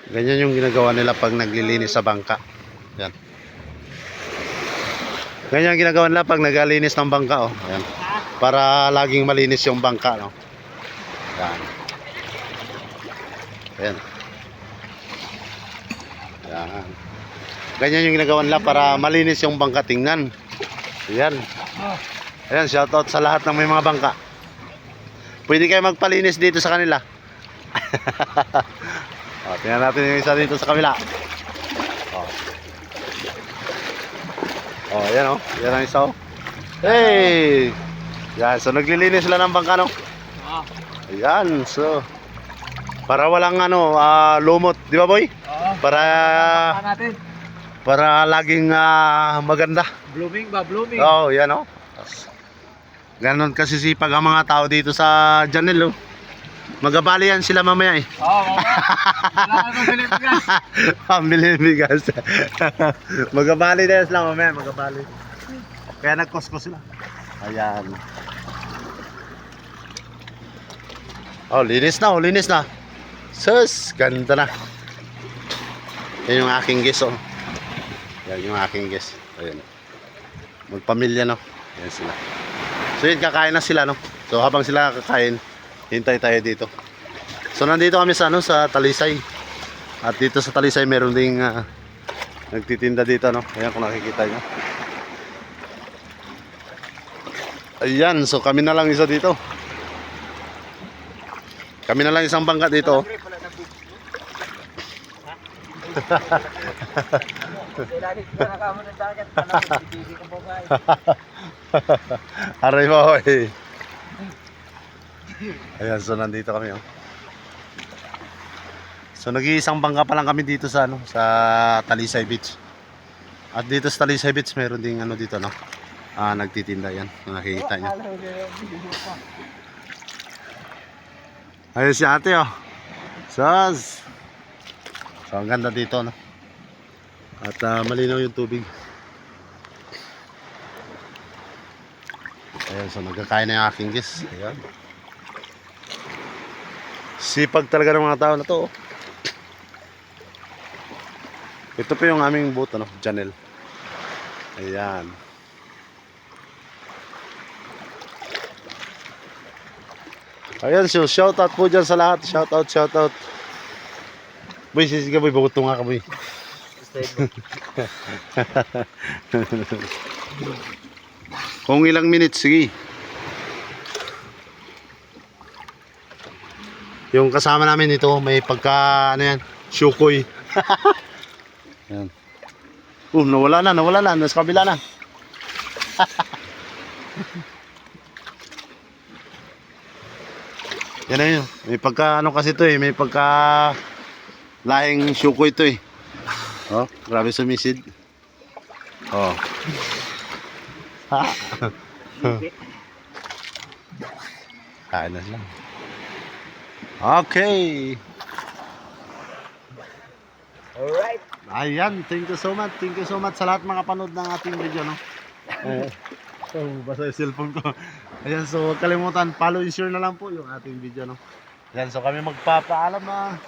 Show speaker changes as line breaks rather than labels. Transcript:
Ganyan yung ginagawa nila pag naglilinis sa bangka. Yan. Ganyan yung ginagawa nila pag naglilinis ng bangka, oh. Ayan. Para laging malinis yung bangka, no. Yan. Ayan. Yan. Ganyan yung ginagawa nila para malinis yung bangka. Tingnan. Ayan. Ayan, shoutout sa lahat ng may mga bangka. Pwede kayo magpalinis dito sa kanila. O, tingnan natin yung isa dito sa kabila. Ayan, oh. Yan ang isa, oh. Hey! Yan, so naglilinis sila ng bangka, no? Ayan, so para walang lumot, di ba, boy? Para laging maganda.
Blooming ba? Blooming.
Oh, yan, oh. Ganon kasi sipag ang mga tao dito sa Janel, oh. Magabali yan sila mamaya, eh.
Wala kang bilhin bigas.
Pambili bigas. Magabali na yan sila mamaya, magabali. Kaya nagkuskos sila. Ayan. Oh, linis na, oh, linis na. Sus, ganda na. Yan yung aking guest, oh. Yan yung aking guest. Ayan. Magpamilya, no. Yan sila. So yun, kakain na sila, no. So habang sila kakain, hintay tayo dito. So nandito kami sa sa Talisay. At dito sa Talisay meron ding nagtitinda dito, no. Ayan kung nakikita nyo. Ayan, so kami na lang isa dito. Kami na lang isang bangka dito. Aray mo, eh. Ayan, so nandito kami, oh. So nag-iisang bangka pa lang kami dito sa sa Talisay Beach. At dito sa Talisay Beach meron ding dito, no. Nagtitinda yan, nakikita nyo. Ayun si ate, oh. Sas. So ang ganda dito, no. At malinaw yung tubig. Ayun, so nagkakain na yung aking guest. Ayan. Sipag talaga ng mga tao na to, oh. Ito pa yung aming boat, Janel. Ayan. Ayan, so shoutout po dyan sa lahat. Shoutout. Boy, sisiga boy, bagot nga ka boy. Kung ilang minutes, sige. Yung kasama namin dito, may pagka, yan, syukoy. Yan. Nawala na, nasa kabila na. Yan na yun. May pagka kasi ito, may pagka lahing syukoy ito, eh. Oh, grabe sumisid. Oh. Ha. Kain na lang. Okay.
Alright.
Ayan, thank you so much. Thank you so much sa lahat mga panood ng ating video, no. So, basta yung cellphone ko. Ayan, so huwag kalimutan, follow and share na lang po yung ating video, no. Ayan, so kami magpapaalam na.